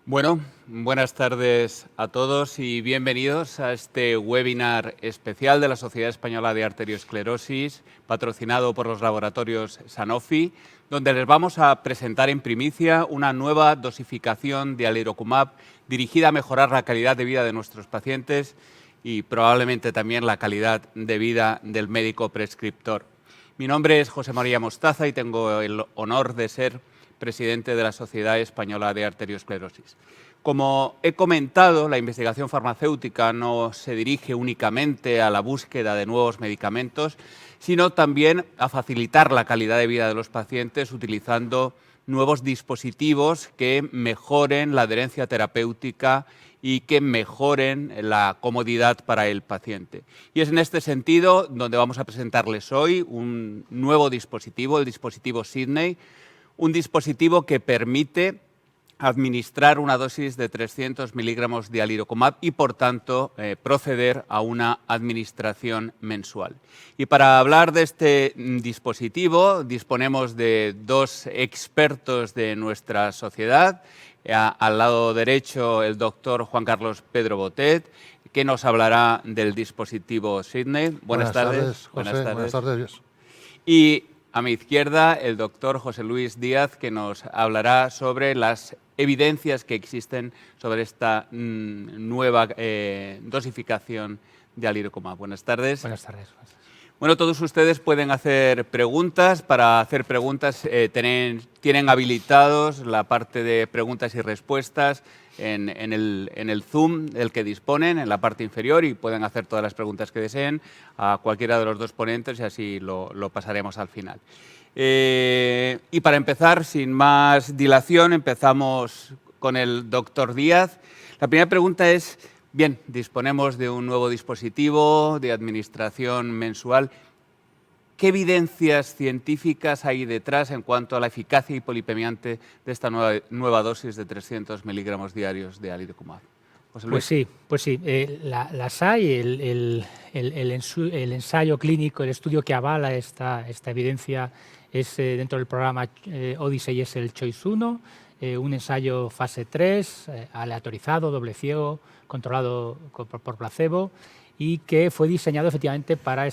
Bueno, buenas tardes a todos y bienvenidos a este webinar especial de la Sociedad Española de Arteriosclerosis, patrocinado por los laboratorios Sanofi, donde les vamos a presentar en primicia una nueva dosificación de alirocumab dirigida a mejorar la calidad de vida de nuestros pacientes y probablemente también la calidad de vida del médico prescriptor. Mi nombre es José María Mostaza y tengo el honor de ser presidente de la Sociedad Española de Arteriosclerosis. Como he comentado, la investigación farmacéutica no se dirige únicamente a la búsqueda de nuevos medicamentos, sino también a facilitar la calidad de vida de los pacientes utilizando nuevos dispositivos que mejoren la adherencia terapéutica y que mejoren la comodidad para el paciente. Y es en este sentido donde vamos a presentarles hoy un nuevo dispositivo, el dispositivo Sydney, un dispositivo que permite administrar una dosis de 300 miligramos de alirocumab y, por tanto, proceder a una administración mensual. Y para hablar de este dispositivo disponemos de dos expertos de nuestra sociedad. Al lado derecho, el doctor Juan Carlos Pedro Botet, que nos hablará del dispositivo Sydney. Buenas tardes, José. Buenas tardes. Y a mi izquierda, el doctor José Luis Díaz, que nos hablará sobre las evidencias que existen sobre esta nueva dosificación de alirocumab. Buenas tardes. Buenas tardes. Bueno, todos ustedes pueden hacer preguntas. Para hacer preguntas tienen habilitados la parte de preguntas y respuestas en el Zoom del que disponen, en la parte inferior, y pueden hacer todas las preguntas que deseen a cualquiera de los dos ponentes y así lo pasaremos al final. Y para empezar, sin más dilación, empezamos con el doctor Díaz. La primera pregunta es: bien, disponemos de un nuevo dispositivo de administración mensual. ¿Qué evidencias científicas hay detrás en cuanto a la eficacia hipolipemiante de esta nueva dosis de 300 miligramos diarios de alirocumab? José Luis. Pues sí, las hay. El ensayo clínico, el estudio que avala esta evidencia es dentro del programa Odyssey, es el CHOICE-1, un ensayo fase 3, aleatorizado, doble ciego, controlado por placebo, y que fue diseñado efectivamente para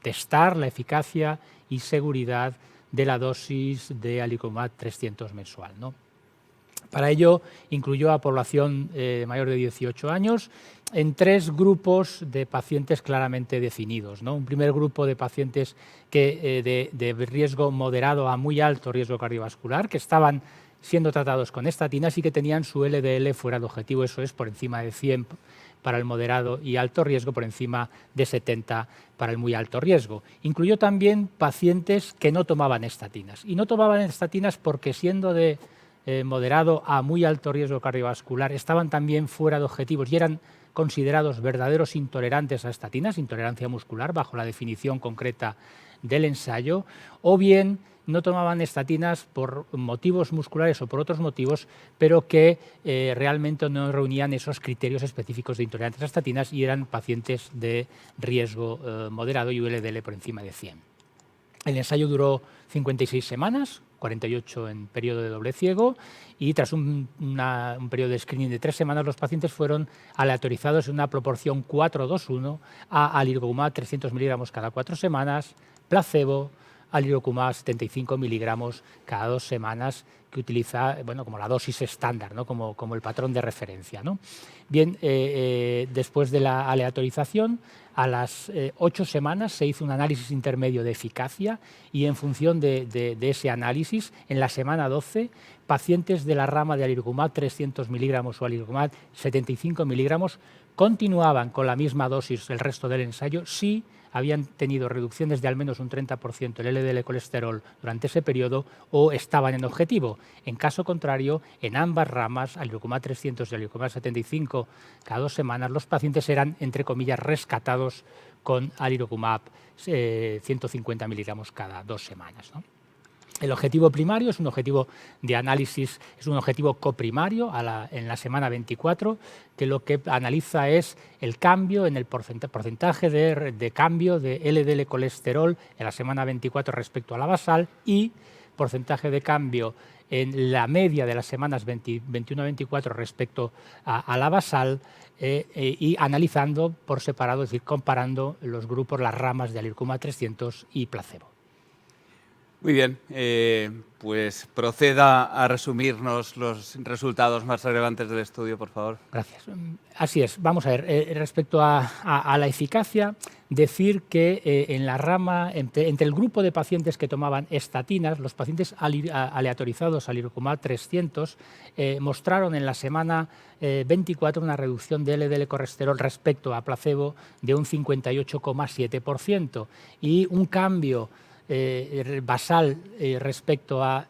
testar la eficacia y seguridad de la dosis de alirocumab 300 mensual, ¿no? Para ello incluyó a población mayor de 18 años en tres grupos de pacientes claramente definidos, ¿no? Un primer grupo de pacientes de riesgo moderado a muy alto riesgo cardiovascular, que estaban siendo tratados con estatinas y que tenían su LDL fuera de objetivo, eso es por encima de 100 para el moderado y alto riesgo, por encima de 70 para el muy alto riesgo. Incluyó también pacientes que no tomaban estatinas. Y no tomaban estatinas porque, siendo de moderado a muy alto riesgo cardiovascular, estaban también fuera de objetivos y eran considerados verdaderos intolerantes a estatinas, intolerancia muscular, bajo la definición concreta del ensayo, o bien no tomaban estatinas por motivos musculares o por otros motivos, pero que realmente no reunían esos criterios específicos de intolerancia a estatinas y eran pacientes de riesgo moderado y LDL por encima de 100. El ensayo duró 56 semanas, 48 en periodo de doble ciego, y tras un periodo de screening de 3 semanas, los pacientes fueron aleatorizados en una proporción 4-2-1 a alirocumab 300 miligramos cada 4 semanas, placebo, alirocumab 75 miligramos cada 2 semanas, que utiliza como la dosis estándar, ¿no? como el patrón de referencia, ¿no? Bien, después de la aleatorización, a las 8 semanas se hizo un análisis intermedio de eficacia y, en función de ese análisis, en la semana 12, pacientes de la rama de alirocumab 300 miligramos o alirocumab 75 miligramos continuaban con la misma dosis el resto del ensayo si habían tenido reducciones de al menos un 30% el LDL colesterol durante ese periodo o estaban en objetivo. En caso contrario, en ambas ramas, alirocumab 300 y alirocumab 75 cada 2 semanas, los pacientes eran, entre comillas, rescatados con alirocumab 150 miligramos cada 2 semanas, ¿no? El objetivo primario es un objetivo de análisis, es un objetivo coprimario en la semana 24, que lo que analiza es el cambio en el porcentaje de cambio de LDL colesterol en la semana 24 respecto a la basal, y porcentaje de cambio en la media de las semanas 21-24 respecto a la basal y analizando por separado, es decir, comparando los grupos, las ramas de alirocumab 300 y placebo. Muy bien, pues proceda a resumirnos los resultados más relevantes del estudio, por favor. Gracias. Así es. Vamos a ver, respecto a la eficacia, decir que en la rama, entre el grupo de pacientes que tomaban estatinas, los pacientes aleatorizados al alirocumab 300 mostraron en la semana 24 una reducción de LDL colesterol respecto a placebo de un 58,7% y un cambio basal respecto a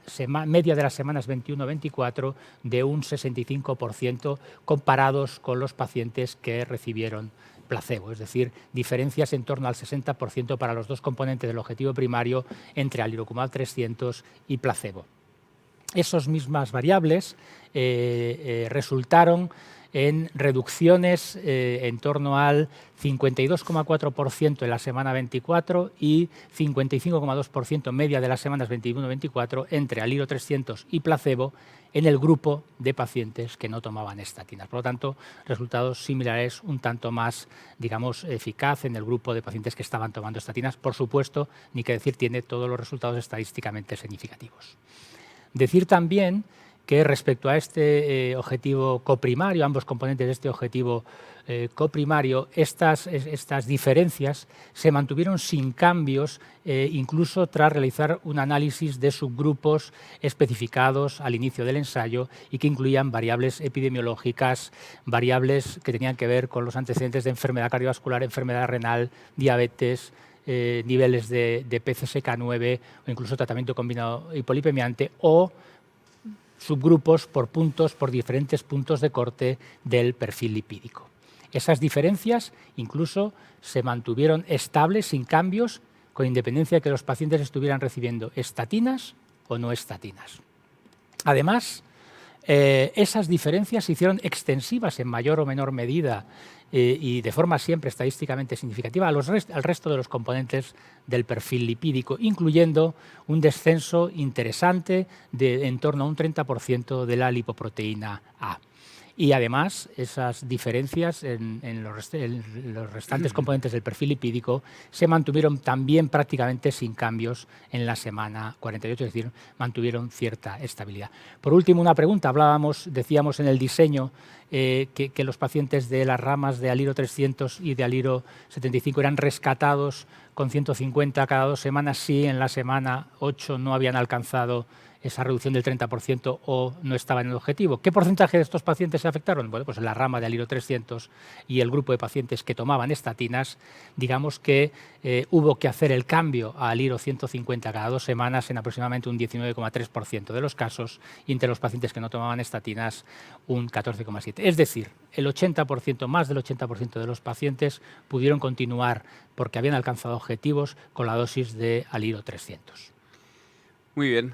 media de las semanas 21-24 de un 65% comparados con los pacientes que recibieron placebo, es decir, diferencias en torno al 60% para los dos componentes del objetivo primario entre alirocumab 300 y placebo. Esas mismas variables resultaron en reducciones en torno al 52,4% en la semana 24 y 55,2% media de las semanas 21-24 entre aliro 300 y placebo en el grupo de pacientes que no tomaban estatinas. Por lo tanto, resultados similares, un tanto más, digamos, eficaz en el grupo de pacientes que estaban tomando estatinas. Por supuesto, ni que decir, tiene todos los resultados estadísticamente significativos. Decir también que respecto a este objetivo coprimario, ambos componentes de este objetivo coprimario, estas diferencias se mantuvieron sin cambios, incluso tras realizar un análisis de subgrupos especificados al inicio del ensayo y que incluían variables epidemiológicas, variables que tenían que ver con los antecedentes de enfermedad cardiovascular, enfermedad renal, diabetes, niveles de PCSK9 o incluso tratamiento combinado hipolipemiante o subgrupos por diferentes puntos de corte del perfil lipídico. Esas diferencias incluso se mantuvieron estables, sin cambios, con independencia de que los pacientes estuvieran recibiendo estatinas o no estatinas. Además, esas diferencias se hicieron extensivas en mayor o menor medida y de forma siempre estadísticamente significativa al resto de los componentes del perfil lipídico, incluyendo un descenso interesante de en torno a un 30% de la lipoproteína A. Y además, esas diferencias en los restantes componentes del perfil lipídico se mantuvieron también prácticamente sin cambios en la semana 48, es decir, mantuvieron cierta estabilidad. Por último, una pregunta. Decíamos en el diseño que los pacientes de las ramas de aliro 300 y de aliro 75 eran rescatados con 150 cada 2 semanas si en la semana 8 no habían alcanzado esa reducción del 30% o no estaba en el objetivo. ¿Qué porcentaje de estos pacientes se afectaron? Bueno, pues en la rama de aliro 300 y el grupo de pacientes que tomaban estatinas, digamos que hubo que hacer el cambio a aliro 150 cada 2 semanas en aproximadamente un 19,3% de los casos y entre los pacientes que no tomaban estatinas un 14,7%. Es decir, el 80%, más del 80% de los pacientes pudieron continuar porque habían alcanzado objetivos con la dosis de aliro 300. Muy bien.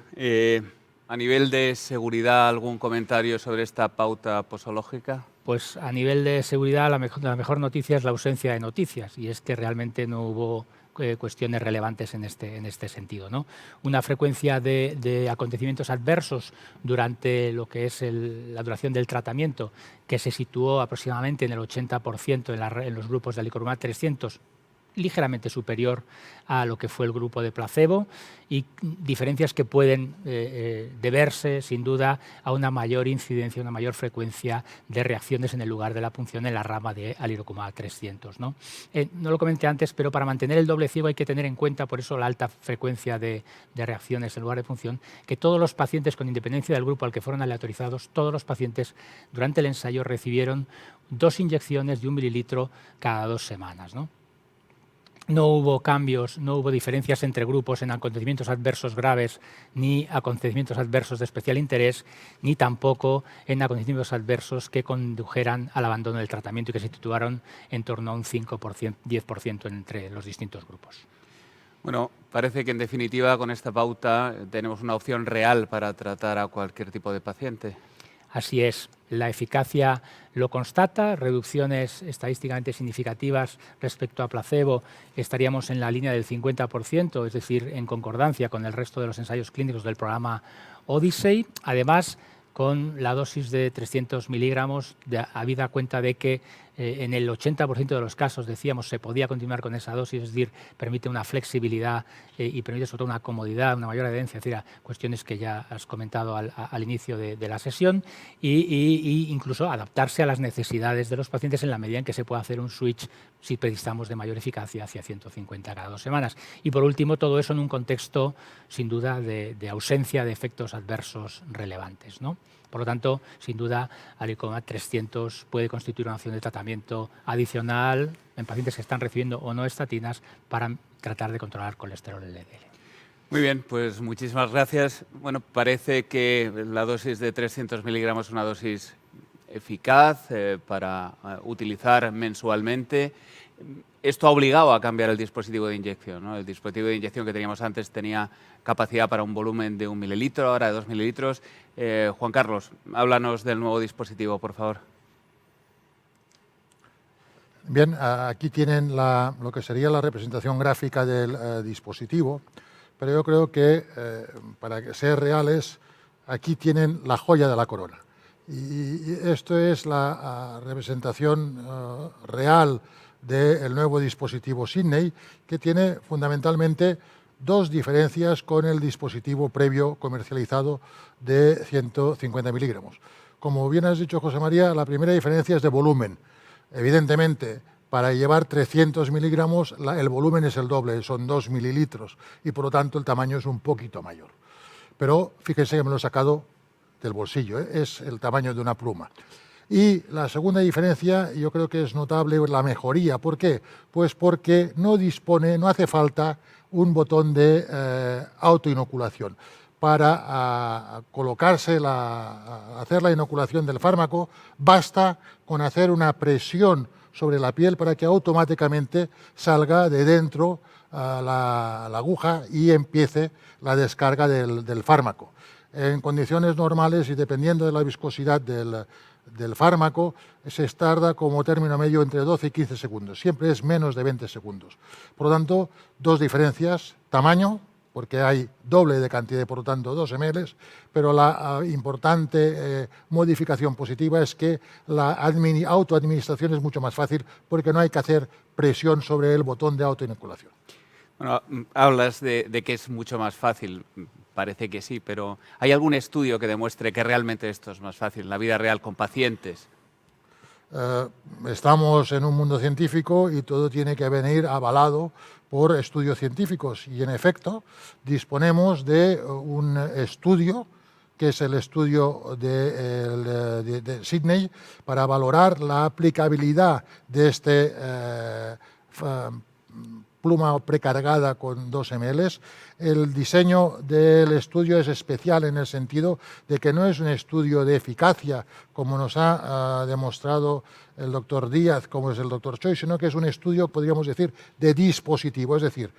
A nivel de seguridad, ¿algún comentario sobre esta pauta posológica? Pues a nivel de seguridad, la mejor noticia es la ausencia de noticias, y es que realmente no hubo cuestiones relevantes en este sentido, ¿no? Una frecuencia de acontecimientos adversos durante lo que es la duración del tratamiento, que se situó aproximadamente en el 80% en los grupos de alirocumab 300, ligeramente superior a lo que fue el grupo de placebo, y diferencias que pueden deberse, sin duda, a una mayor incidencia, una mayor frecuencia de reacciones en el lugar de la punción en la rama de alirocumab 300, ¿no? No lo comenté antes, pero para mantener el doble ciego hay que tener en cuenta, por eso la alta frecuencia de reacciones en lugar de punción, que todos los pacientes, con independencia del grupo al que fueron aleatorizados, todos los pacientes durante el ensayo recibieron 2 inyecciones de 1 mililitro cada 2 semanas, ¿no? No hubo cambios, no hubo diferencias entre grupos en acontecimientos adversos graves, ni acontecimientos adversos de especial interés, ni tampoco en acontecimientos adversos que condujeran al abandono del tratamiento y que se situaron en torno a un 5%, 10% entre los distintos grupos. Bueno, parece que en definitiva con esta pauta tenemos una opción real para tratar a cualquier tipo de paciente. Así es, la eficacia lo constata, reducciones estadísticamente significativas respecto a placebo, estaríamos en la línea del 50%, es decir, en concordancia con el resto de los ensayos clínicos del programa Odyssey. Además, con la dosis de 300 miligramos, habida cuenta de que en el 80% de los casos, decíamos, se podía continuar con esa dosis, es decir, permite una flexibilidad y permite sobre todo una comodidad, una mayor adherencia, es decir, a cuestiones que ya has comentado al inicio de la sesión, y incluso adaptarse a las necesidades de los pacientes en la medida en que se pueda hacer un switch si precisamos de mayor eficacia hacia 150 cada 2 semanas. Y por último, todo eso en un contexto, sin duda, de ausencia de efectos adversos relevantes, ¿no? Por lo tanto, sin duda, Alicomat 300 puede constituir una opción de tratamiento adicional en pacientes que están recibiendo o no estatinas para tratar de controlar colesterol LDL. Muy bien, pues muchísimas gracias. Bueno, parece que la dosis de 300 miligramos es una dosis eficaz para utilizar mensualmente. Esto ha obligado a cambiar el dispositivo de inyección, ¿no? El dispositivo de inyección que teníamos antes tenía capacidad para un volumen de 1 mililitro, ahora de 2 mililitros. Juan Carlos, háblanos del nuevo dispositivo, por favor. Bien, aquí tienen lo que sería la representación gráfica del dispositivo, pero yo creo que para ser reales, aquí tienen la joya de la corona. Y esto es la representación real del nuevo dispositivo Sydney, que tiene fundamentalmente dos diferencias con el dispositivo previo comercializado de 150 miligramos. Como bien has dicho, José María, la primera diferencia es de volumen. Evidentemente, para llevar 300 miligramos, el volumen es el doble, son 2 mililitros, y por lo tanto el tamaño es un poquito mayor. Pero fíjense que me lo he sacado del bolsillo, es el tamaño de una pluma. Y la segunda diferencia, yo creo que es notable la mejoría. ¿Por qué? Pues porque no hace falta un botón de autoinoculación. Para hacer la inoculación del fármaco, basta con hacer una presión sobre la piel para que automáticamente salga de dentro la aguja y empiece la descarga del fármaco. En condiciones normales y dependiendo de la viscosidad del fármaco, se tarda como término medio entre 12 y 15 segundos. Siempre es menos de 20 segundos. Por lo tanto, dos diferencias: tamaño, porque hay doble de cantidad, por lo tanto 2 ml, pero la importante modificación positiva es que la autoadministración es mucho más fácil porque no hay que hacer presión sobre el botón de autoinoculación. Bueno, hablas de que es mucho más fácil. Parece que sí, pero ¿hay algún estudio que demuestre que realmente esto es más fácil en la vida real con pacientes? Estamos en un mundo científico y todo tiene que venir avalado por estudios científicos y, en efecto, disponemos de un estudio que es el estudio de Sydney para valorar la aplicabilidad de este pluma precargada con 2 ml. El diseño del estudio es especial en el sentido de que no es un estudio de eficacia, como nos ha demostrado el doctor Díaz, como es el doctor Choi, sino que es un estudio, podríamos decir, de dispositivo, es decir,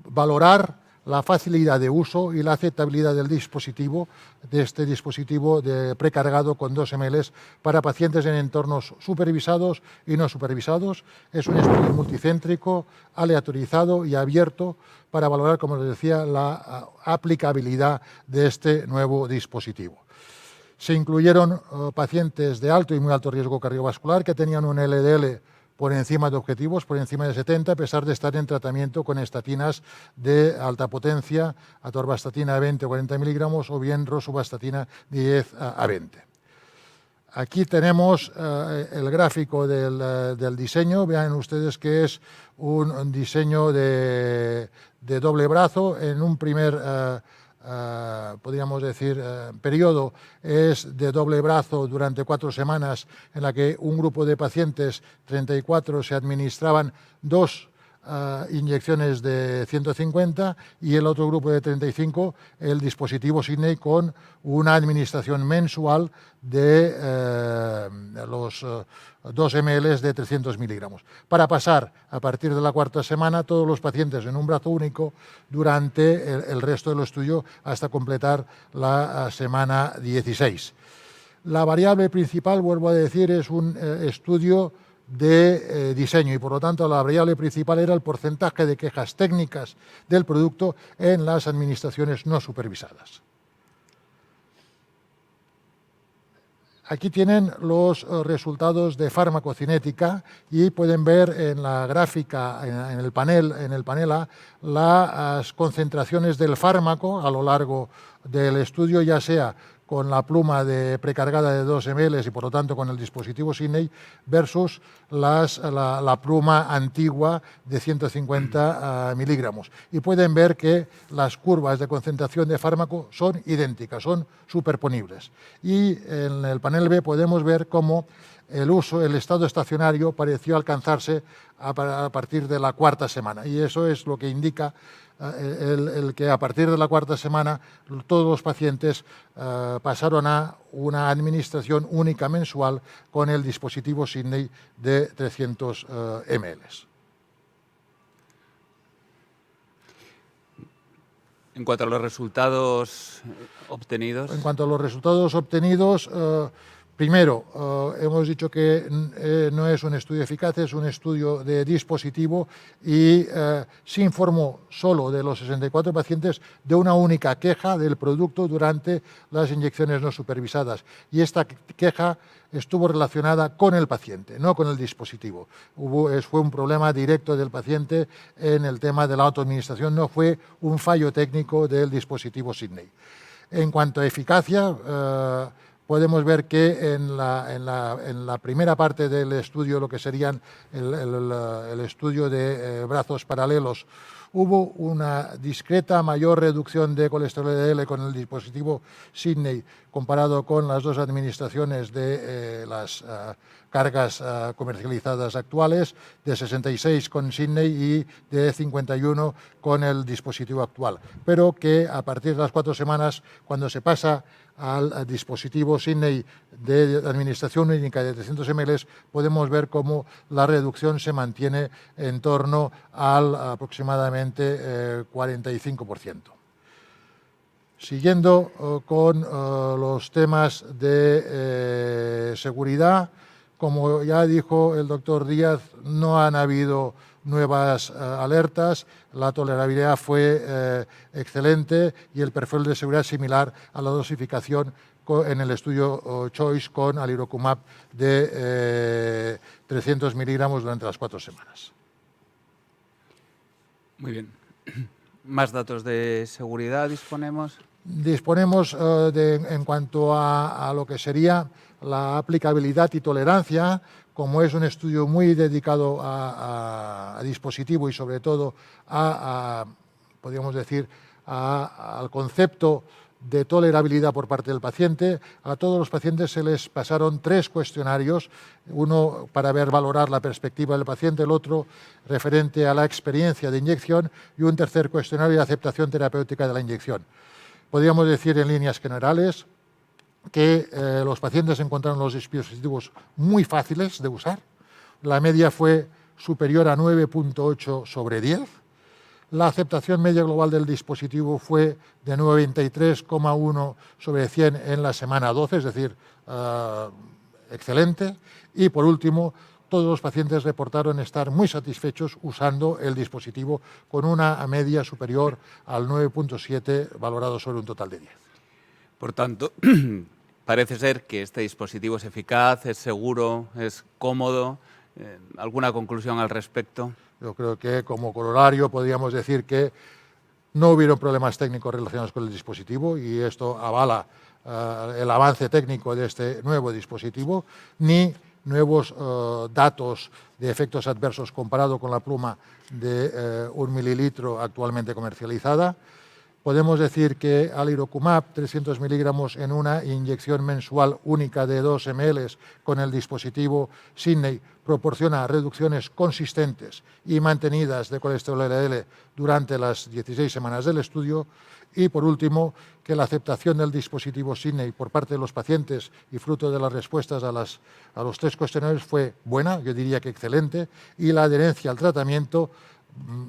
valorar la facilidad de uso y la aceptabilidad del dispositivo, de este dispositivo precargado con 2 ml para pacientes en entornos supervisados y no supervisados. Es un estudio multicéntrico, aleatorizado y abierto para valorar, como les decía, la aplicabilidad de este nuevo dispositivo. Se incluyeron pacientes de alto y muy alto riesgo cardiovascular que tenían un LDL por encima de objetivos, por encima de 70, a pesar de estar en tratamiento con estatinas de alta potencia, atorvastatina 20 o 40 miligramos o bien rosuvastatina 10 a 20. Aquí tenemos el gráfico del diseño. Vean ustedes que es un diseño de doble brazo. En un primer podríamos decir, periodo es de doble brazo durante 4 semanas, en la que un grupo de pacientes, 34, se administraban 2 inyecciones de 150 y el otro grupo de 35 el dispositivo Sydney con una administración mensual de los 2 ml de 300 miligramos. Para pasar a partir de la 4ª semana todos los pacientes en un brazo único durante el resto del estudio hasta completar la semana 16. La variable principal, vuelvo a decir, es un estudio de diseño y, por lo tanto, la variable principal era el porcentaje de quejas técnicas del producto en las administraciones no supervisadas. Aquí tienen los resultados de farmacocinética y pueden ver en la gráfica, en el panel A, las concentraciones del fármaco a lo largo del estudio, ya sea con la pluma precargada de 2 ml y, por lo tanto, con el dispositivo Sydney, versus la pluma antigua de 150 miligramos. Y pueden ver que las curvas de concentración de fármaco son idénticas, son superponibles. Y en el panel B podemos ver cómo el estado estacionario pareció alcanzarse a partir de la 4ª semana. Y eso es lo que indica el que a partir de la 4ª semana todos los pacientes pasaron a una administración única mensual con el dispositivo Sydney de 300 ml. En cuanto a los resultados obtenidos. En cuanto a los resultados obtenidos, primero, hemos dicho que no es un estudio eficaz, es un estudio de dispositivo y se informó solo de los 64 pacientes de una única queja del producto durante las inyecciones no supervisadas. Y esta queja estuvo relacionada con el paciente, no con el dispositivo. Fue un problema directo del paciente en el tema de la autoadministración, no fue un fallo técnico del dispositivo Sydney. En cuanto a eficacia, podemos ver que en la primera parte del estudio, lo que serían el estudio de brazos paralelos, hubo una discreta mayor reducción de colesterol LDL con el dispositivo Sydney comparado con las dos administraciones de las cargas comercializadas actuales, de 66 con Sydney y de 51 con el dispositivo actual. Pero que a partir de las 4 semanas, cuando se pasa al dispositivo Sydney de administración única de 300 ml, podemos ver cómo la reducción se mantiene en torno al aproximadamente 45%. Siguiendo con los temas de seguridad, como ya dijo el doctor Díaz, no han habido nuevas alertas, la tolerabilidad fue excelente y el perfil de seguridad similar a la dosificación en el estudio CHOICE con alirocumab de 300 miligramos durante las 4 semanas. Muy bien. ¿Más datos de seguridad disponemos? Disponemos en cuanto a lo que sería la aplicabilidad y tolerancia, como es un estudio muy dedicado a dispositivo y sobre todo podríamos decir, al concepto de tolerabilidad por parte del paciente. A todos los pacientes se les pasaron 3 cuestionarios, uno para valorar la perspectiva del paciente, el otro referente a la experiencia de inyección y un tercer cuestionario de aceptación terapéutica de la inyección. Podríamos decir en líneas generales que los pacientes encontraron los dispositivos muy fáciles de usar. La media fue superior a 9.8 sobre 10. La aceptación media global del dispositivo fue de 93,1 sobre 100 en la semana 12, es decir, excelente. Y por último, todos los pacientes reportaron estar muy satisfechos usando el dispositivo con una media superior al 9.7 valorado sobre un total de 10. Por tanto, parece ser que este dispositivo es eficaz, es seguro, es cómodo. ¿Alguna conclusión al respecto? Yo creo que como corolario podríamos decir que no hubieron problemas técnicos relacionados con el dispositivo y esto avala el avance técnico de este nuevo dispositivo, ni nuevos datos de efectos adversos comparado con la pluma de 1 mililitro actualmente comercializada. Podemos decir que alirocumab 300 miligramos en una inyección mensual única de 2 ml con el dispositivo Sydney proporciona reducciones consistentes y mantenidas de colesterol LDL durante las 16 semanas del estudio. Y, por último, que la aceptación del dispositivo Sydney por parte de los pacientes y fruto de las respuestas a los 3 cuestionarios fue buena, yo diría que excelente, y la adherencia al tratamiento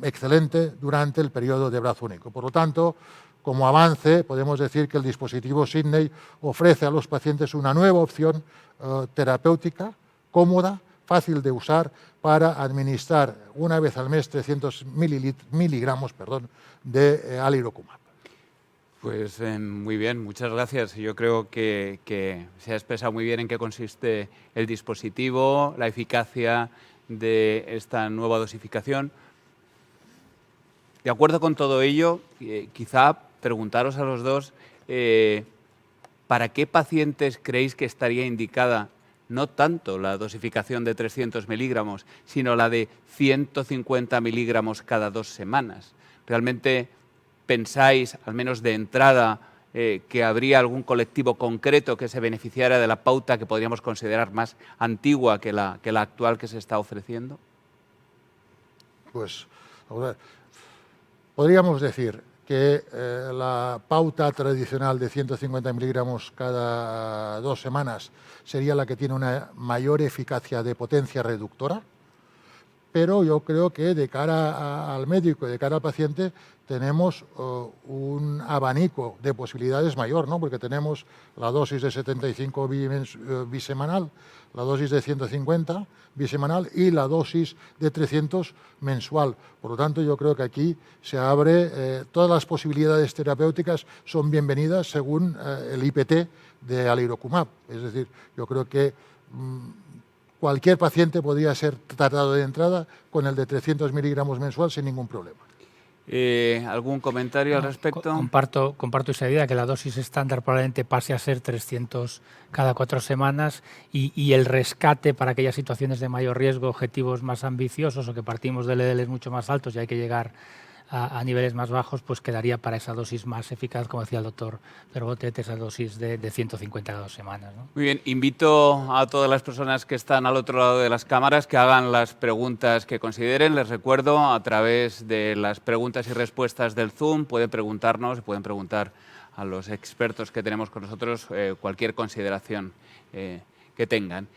excelente durante el periodo de brazo único. Por lo tanto, como avance, podemos decir que el dispositivo Sydney ofrece a los pacientes una nueva opción terapéutica, cómoda, fácil de usar, para administrar una vez al mes 300 miligramos de alirocumab. Pues muy bien, muchas gracias. Yo creo que se ha expresado muy bien en qué consiste el dispositivo, la eficacia de esta nueva dosificación. De acuerdo con todo ello, quizá preguntaros a los dos, ¿para qué pacientes creéis que estaría indicada no tanto la dosificación de 300 miligramos, sino la de 150 miligramos cada 2 semanas? ¿Realmente pensáis, al menos de entrada, que habría algún colectivo concreto que se beneficiara de la pauta que podríamos considerar más antigua que la actual que se está ofreciendo? Pues, podríamos decir que la pauta tradicional de 150 miligramos cada 2 semanas sería la que tiene una mayor eficacia de potencia reductora, pero yo creo que de cara al médico y de cara al paciente tenemos un abanico de posibilidades mayor, ¿no? Porque tenemos la dosis de 75 bisemanal, la dosis de 150 bisemanal y la dosis de 300 mensual. Por lo tanto, yo creo que aquí se abre, todas las posibilidades terapéuticas son bienvenidas según el IPT de alirocumab. Es decir, yo creo que cualquier paciente podría ser tratado de entrada con el de 300 miligramos mensual sin ningún problema. ¿Algún comentario al respecto? Comparto esa idea, que la dosis estándar probablemente pase a ser 300 cada 4 semanas y el rescate para aquellas situaciones de mayor riesgo, objetivos más ambiciosos o que partimos de LDLs mucho más altos y hay que llegar a niveles más bajos, pues quedaría para esa dosis más eficaz, como decía el doctor Bergotet, esa dosis de 150 cada 2 semanas, ¿no? Muy bien, invito a todas las personas que están al otro lado de las cámaras que hagan las preguntas que consideren. Les recuerdo, a través de las preguntas y respuestas del Zoom, pueden preguntarnos, pueden preguntar a los expertos que tenemos con nosotros cualquier consideración que tengan.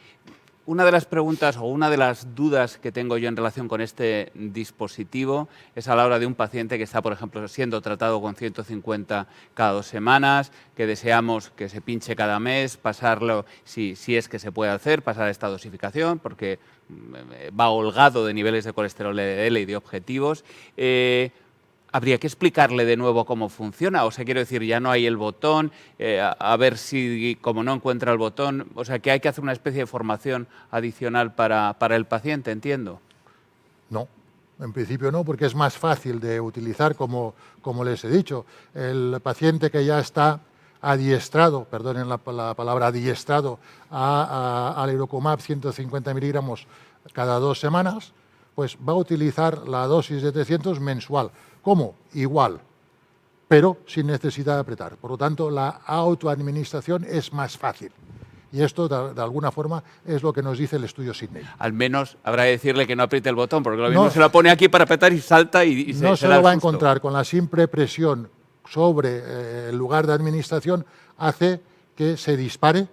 Una de las preguntas o una de las dudas que tengo yo en relación con este dispositivo es a la hora de un paciente que está, por ejemplo, siendo tratado con 150 cada 2 semanas, que deseamos que se pinche cada mes, pasarlo, si es que se puede hacer, pasar a esta dosificación, porque va holgado de niveles de colesterol LDL y de objetivos. Habría que explicarle de nuevo cómo funciona, o sea, quiero decir, ya no hay el botón, a ver si, como no encuentra el botón, o sea, que hay que hacer una especie de formación adicional para el paciente, entiendo. No, en principio no, porque es más fácil de utilizar, como les he dicho. El paciente que ya está adiestrado, perdonen la palabra adiestrado, a alirocumab 150 miligramos cada 2 semanas, pues va a utilizar la dosis de 300 mensual. ¿Cómo? Igual, pero sin necesidad de apretar. Por lo tanto, la autoadministración es más fácil. Y esto, de alguna forma, es lo que nos dice el estudio Sydney. Al menos habrá que decirle que no apriete el botón, porque lo mismo se lo pone aquí para apretar y salta y no se lo va a encontrar. Con la simple presión sobre el lugar de administración hace que se dispare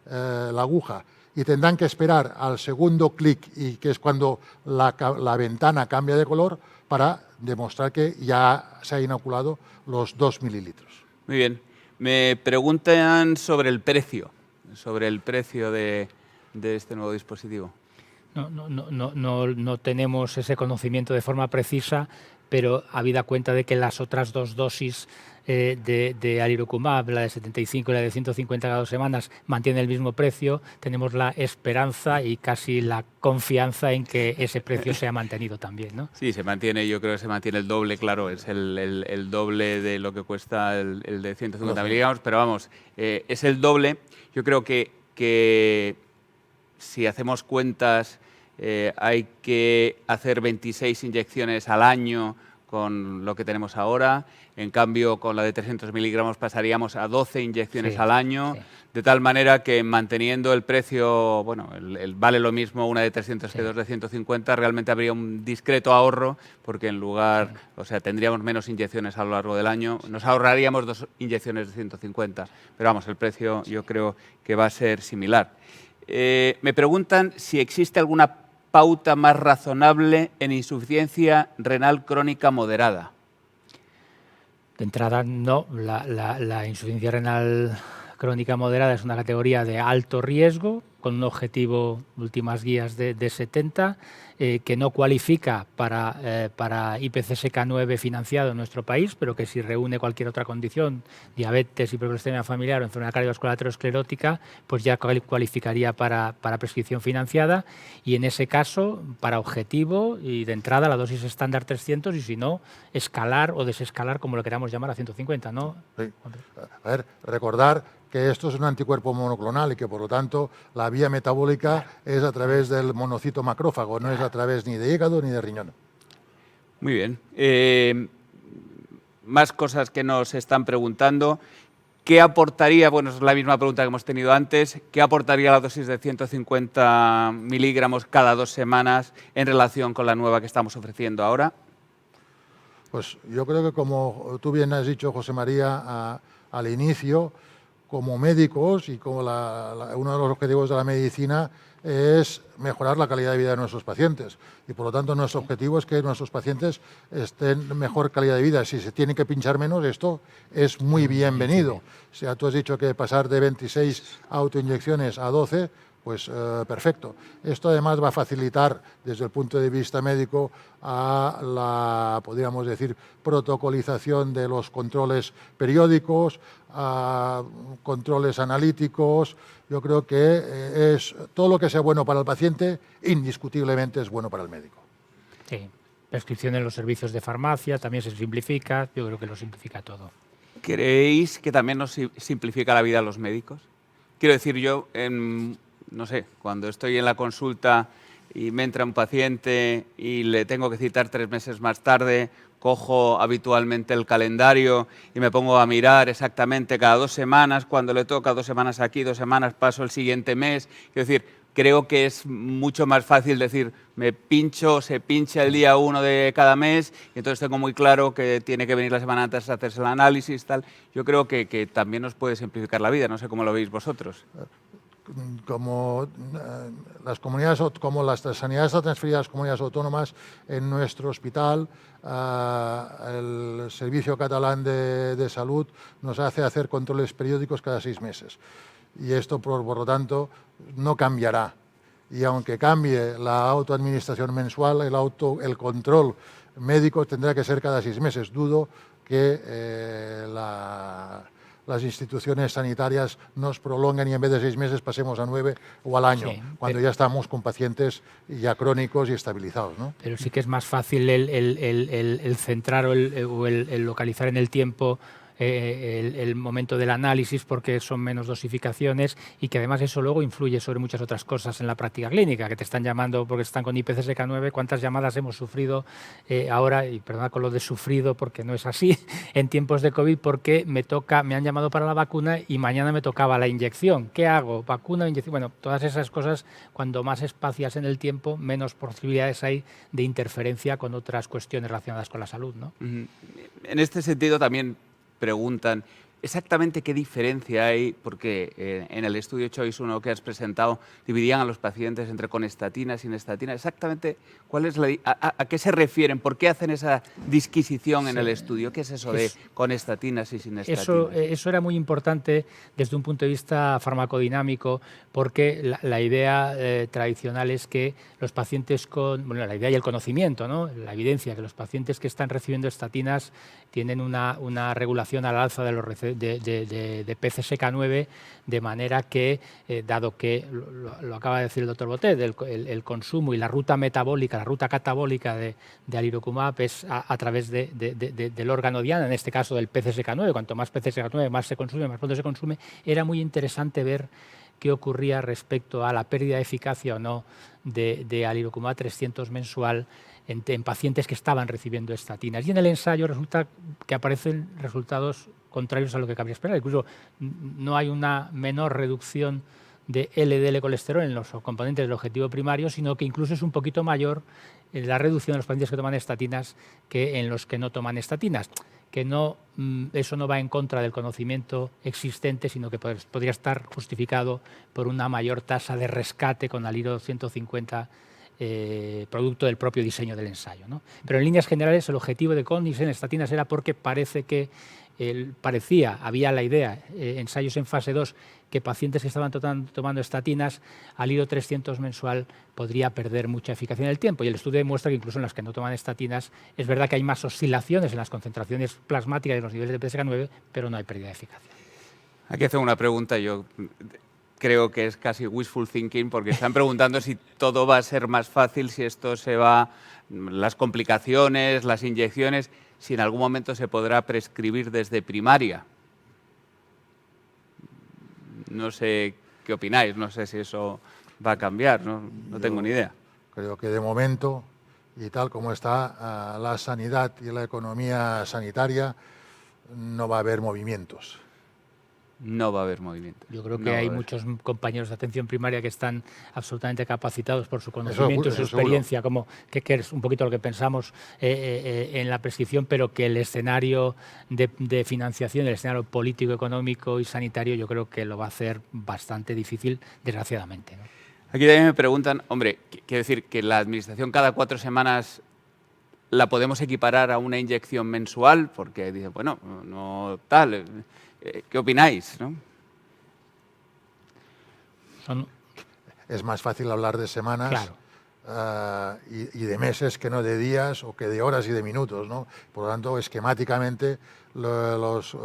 la aguja. Y tendrán que esperar al segundo clic, y que es cuando la ventana cambia de color, para demostrar que ya se ha inoculado los 2 mililitros. Muy bien. Me preguntan sobre el precio de este nuevo dispositivo. No tenemos ese conocimiento de forma precisa, pero habida cuenta de que las otras 2 dosis de alirocumab, la de 75 y la de 150 cada 2 semanas, mantienen el mismo precio, tenemos la esperanza y casi la confianza en que ese precio se ha mantenido también, ¿no? Sí, se mantiene, yo creo que se mantiene el doble, claro, es el doble de lo que cuesta el de 150 miligramos, pero vamos, es el doble. Yo creo que si hacemos cuentas, hay que hacer 26 inyecciones al año con lo que tenemos ahora. En cambio, con la de 300 miligramos pasaríamos a 12 inyecciones al año, de tal manera que manteniendo el precio, bueno, vale lo mismo una de 300 que 2 de 150, realmente habría un discreto ahorro, porque en lugar, o sea, tendríamos menos inyecciones a lo largo del año, nos ahorraríamos 2 inyecciones de 150, pero vamos, el precio yo creo que va a ser similar. Me preguntan si existe alguna pauta más razonable en insuficiencia renal crónica moderada. De entrada, no. La insuficiencia renal crónica moderada es una categoría de alto riesgo, con un objetivo, últimas guías, de 70, que no cualifica para IPCSK9 financiado en nuestro país, pero que si reúne cualquier otra condición, diabetes, hipercolesterolemia familiar o enfermedad cardiovascular aterosclerótica, pues ya cualificaría para prescripción financiada, y en ese caso, para objetivo y de entrada la dosis estándar 300, y si no, escalar o desescalar, como lo queramos llamar, a 150, ¿no? Sí. A ver, recordar que esto es un anticuerpo monoclonal y que, por lo tanto, la vía metabólica es a través del monocito macrófago, no es a través ni de hígado ni de riñón. Muy bien. Más cosas que nos están preguntando. ¿Qué aportaría, bueno, es la misma pregunta que hemos tenido antes, qué aportaría la dosis de 150 miligramos cada 2 semanas en relación con la nueva que estamos ofreciendo ahora? Pues yo creo que, como tú bien has dicho, José María, al inicio, como médicos y como uno de los objetivos de la medicina es mejorar la calidad de vida de nuestros pacientes, y por lo tanto nuestro objetivo es que nuestros pacientes estén en mejor calidad de vida. Si se tiene que pinchar menos, esto es muy bienvenido. O sea, tú has dicho que pasar de 26 autoinyecciones a 12, pues perfecto. Esto además va a facilitar, desde el punto de vista médico, a la, podríamos decir, protocolización de los controles periódicos, a controles analíticos. Yo creo que es todo lo que sea bueno para el paciente, indiscutiblemente es bueno para el médico. Sí. Prescripción en los servicios de farmacia también se simplifica. Yo creo que lo simplifica todo. ¿Creéis que también nos simplifica la vida a los médicos? Quiero decir, yo, no sé, cuando estoy en la consulta y me entra un paciente y le tengo que citar 3 meses más tarde, cojo habitualmente el calendario y me pongo a mirar exactamente cada 2 semanas, cuando le toca 2 semanas aquí, 2 semanas paso el siguiente mes. Quiero decir, creo que es mucho más fácil decir, se pincha el día 1 de cada mes, y entonces tengo muy claro que tiene que venir la semana antes a hacerse el análisis, tal. Yo creo que también nos puede simplificar la vida, no sé cómo lo veis vosotros. Como las comunidades, como las sanidades transferidas a las comunidades autónomas, en nuestro hospital, el Servicio Catalán de Salud nos hace hacer controles periódicos cada 6 meses. Y esto, por lo tanto, no cambiará. Y aunque cambie la autoadministración mensual, el control médico tendrá que ser cada 6 meses. Dudo que las instituciones sanitarias nos prolonguen y en vez de 6 meses pasemos a 9 o al año, sí, cuando ya estamos con pacientes ya crónicos y estabilizados, ¿no? Pero sí que es más fácil el centrar o el localizar en el tiempo el momento del análisis, porque son menos dosificaciones, y que además eso luego influye sobre muchas otras cosas en la práctica clínica, que te están llamando porque están con IPCSK9. ¿Cuántas llamadas hemos sufrido ahora, y perdona con lo de sufrido porque no es así, en tiempos de COVID, porque me han llamado para la vacuna y mañana me tocaba la inyección? ¿Qué hago? ¿Vacuna o inyección? Bueno, todas esas cosas, cuando más espacias en el tiempo, menos posibilidades hay de interferencia con otras cuestiones relacionadas con la salud, ¿no? En este sentido también preguntan exactamente qué diferencia hay, porque en el estudio Choice 1 que has presentado dividían a los pacientes entre con estatina y sin estatina. Exactamente cuál es a qué se refieren, por qué hacen esa disquisición en el estudio, qué es eso de con estatinas y sin estatinas. Eso era muy importante desde un punto de vista farmacodinámico, porque la idea tradicional es que los pacientes la idea y el conocimiento, ¿no? La evidencia, que los pacientes que están recibiendo estatinas tienen una regulación al alza de PCSK9, de manera que, dado que, lo acaba de decir el doctor Botet, el consumo y la ruta metabólica, la ruta catabólica de alirocumab es a través del órgano diana, en este caso del PCSK9. Cuanto más PCSK9 más se consume, más pronto se consume. Era muy interesante ver qué ocurría respecto a la pérdida de eficacia o no de alirocumab 300 mensual en pacientes que estaban recibiendo estatinas. Y en el ensayo resulta que aparecen resultados contrarios a lo que cabría esperar. Incluso no hay una menor reducción de LDL colesterol en los componentes del objetivo primario, sino que incluso es un poquito mayor la reducción de los pacientes que toman estatinas que en los que no toman estatinas. Que no, eso no va en contra del conocimiento existente, sino que podría estar justificado por una mayor tasa de rescate con aliro 150 producto del propio diseño del ensayo, ¿no? Pero en líneas generales el objetivo de Cónics en estatinas era porque parece que había la idea, ensayos en fase 2, que pacientes que estaban tomando estatinas al hilo 300 mensual podría perder mucha eficacia en el tiempo. Y el estudio demuestra que incluso en las que no toman estatinas es verdad que hay más oscilaciones en las concentraciones plasmáticas de los niveles de PSK9, pero no hay pérdida de eficacia. Aquí hago una pregunta, yo creo que es casi wishful thinking, porque están preguntando si todo va a ser más fácil, si esto se va, las complicaciones, las inyecciones, si en algún momento se podrá prescribir desde primaria. No sé qué opináis, no sé si eso va a cambiar, no tengo ni idea. Creo que de momento, y tal como está la sanidad y la economía sanitaria, no va a haber movimientos. No va a haber movimiento. Yo creo que hay muchos compañeros de atención primaria que están absolutamente capacitados por su conocimiento y su experiencia, como que es un poquito lo que pensamos en la prescripción, pero que el escenario de financiación, el escenario político, económico y sanitario, yo creo que lo va a hacer bastante difícil, desgraciadamente, ¿no? Aquí también me preguntan, hombre, quiero decir que la administración cada 4 semanas la podemos equiparar a una inyección mensual, porque dice, bueno, no tal. ¿Qué opináis, no? Es más fácil hablar de semanas, claro, y de meses que no de días o que de horas y de minutos, ¿no? Por lo tanto, esquemáticamente, los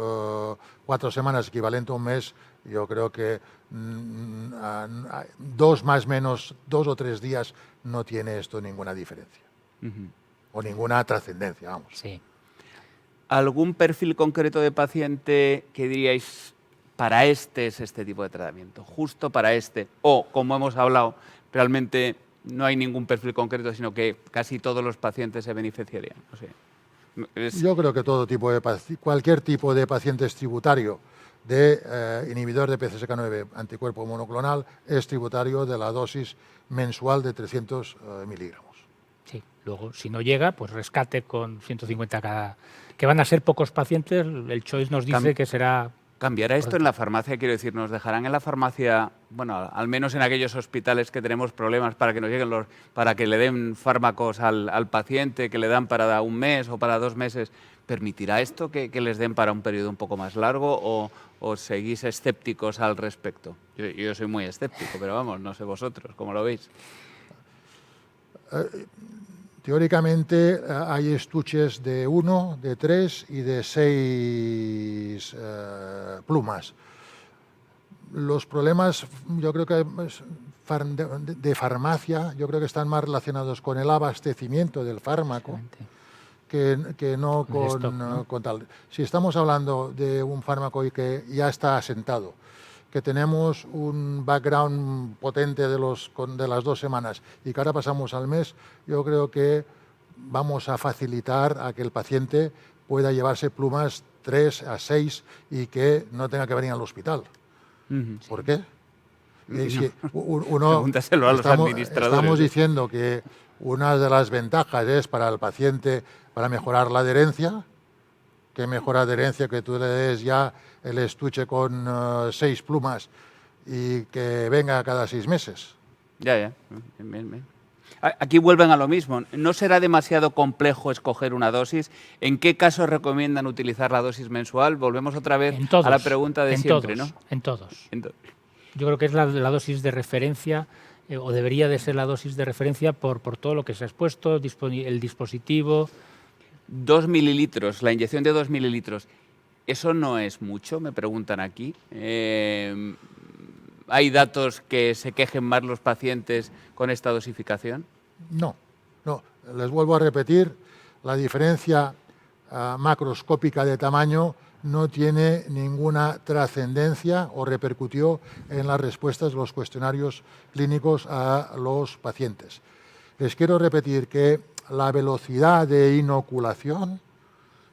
4 semanas equivalente a un mes, yo creo que 2 más menos, 2 o 3 días no tiene esto ninguna diferencia. O ninguna trascendencia, vamos. Sí. ¿Algún perfil concreto de paciente que diríais, para este es este tipo de tratamiento, justo para este? O, como hemos hablado, realmente no hay ningún perfil concreto, sino que casi todos los pacientes se beneficiarían. O sea, yo creo que cualquier tipo de paciente es tributario de inhibidor de PCSK9 anticuerpo monoclonal, es tributario de la dosis mensual de 300 miligramos. Sí, luego, si no llega, pues rescate con 150 cada... Que van a ser pocos pacientes, el Choice nos dice que será... ¿Cambiará esto en la farmacia? Quiero decir, ¿nos dejarán en la farmacia, bueno, al menos en aquellos hospitales que tenemos problemas para que nos lleguen para que le den fármacos al paciente, que le dan para un mes o para 2 meses? ¿Permitirá esto que les den para un periodo un poco más largo o seguís escépticos al respecto? Yo soy muy escéptico, pero vamos, no sé vosotros, ¿cómo lo veis? Teóricamente hay estuches de 1, de 3 y de 6 plumas. Los problemas, yo creo que de farmacia, yo creo que están más relacionados con el abastecimiento del fármaco que no con tal. Si estamos hablando de un fármaco y que ya está asentado, que tenemos un background potente de las 2 semanas y que ahora pasamos al mes, yo creo que vamos a facilitar a que el paciente pueda llevarse plumas 3 a 6 y que no tenga que venir al hospital. ¿Por qué? Pregúntaselo a los administradores. Estamos diciendo que una de las ventajas es para el paciente, para mejorar la adherencia. ¿Qué mejor adherencia que tú le des ya el estuche con 6 plumas y que venga cada 6 meses? Ya. Bien. Aquí vuelven a lo mismo. ¿No será demasiado complejo escoger una dosis? ¿En qué casos recomiendan utilizar la dosis mensual? Volvemos otra vez a la pregunta de siempre, ¿no? En todos. Yo creo que es la dosis de referencia, o debería de ser la dosis de referencia por todo lo que se ha expuesto, el dispositivo. 2 mililitros, la inyección de 2 mililitros. ¿Eso no es mucho? Me preguntan aquí. ¿Hay datos que se quejen más los pacientes con esta dosificación? No. Les vuelvo a repetir, la diferencia macroscópica de tamaño no tiene ninguna trascendencia o repercutió en las respuestas de los cuestionarios clínicos a los pacientes. Les quiero repetir que la velocidad de inoculación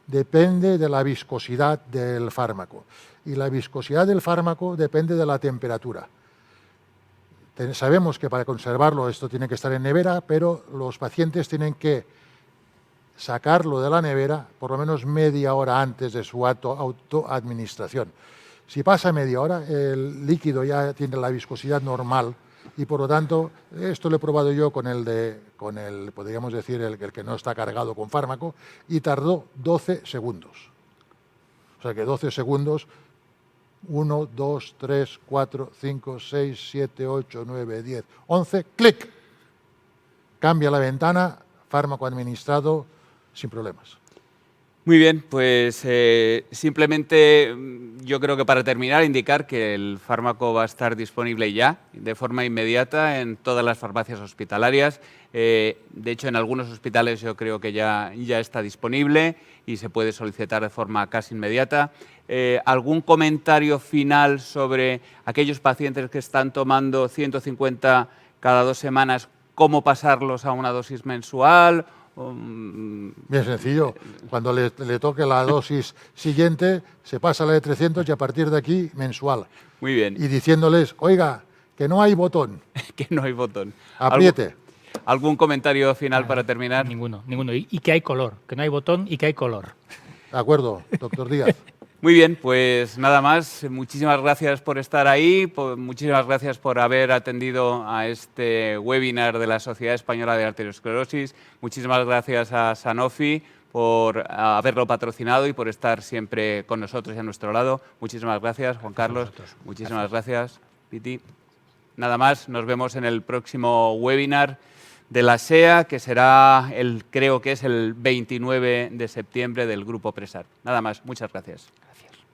depende de la viscosidad del fármaco y la viscosidad del fármaco depende de la temperatura. Sabemos que para conservarlo esto tiene que estar en nevera, pero los pacientes tienen que sacarlo de la nevera por lo menos media hora antes de su autoadministración. Si pasa media hora, el líquido ya tiene la viscosidad normal y por lo tanto, esto lo he probado yo con podríamos decir, el que no está cargado con fármaco, y tardó 12 segundos. O sea que 12 segundos, 1, 2, 3, 4, 5, 6, 7, 8, 9, 10, 11, ¡clic! Cambia la ventana, fármaco administrado sin problemas. Muy bien, pues simplemente yo creo que para terminar indicar que el fármaco va a estar disponible ya, de forma inmediata, en todas las farmacias hospitalarias. De hecho, en algunos hospitales yo creo que ya está disponible y se puede solicitar de forma casi inmediata. ¿Algún comentario final sobre aquellos pacientes que están tomando 150 cada 2 semanas, cómo pasarlos a una dosis mensual? Bien sencillo, cuando le toque la dosis siguiente, se pasa a la de 300 y a partir de aquí mensual. Muy bien. Y diciéndoles, oiga, que no hay botón. Que no hay botón. Apriete. ¿Algún comentario final para terminar? Ninguno. Y que hay color, que no hay botón y que hay color. De acuerdo, doctor Díaz. Muy bien, pues nada más. Muchísimas gracias por estar ahí, muchísimas gracias por haber atendido a este webinar de la Sociedad Española de Arteriosclerosis. Muchísimas gracias a Sanofi por haberlo patrocinado y por estar siempre con nosotros y a nuestro lado. Muchísimas gracias, Juan Carlos. Muchísimas gracias, Piti. Nada más, nos vemos en el próximo webinar de la SEA, que será, creo que es el 29 de septiembre del Grupo Presar. Nada más, muchas gracias. Gracias.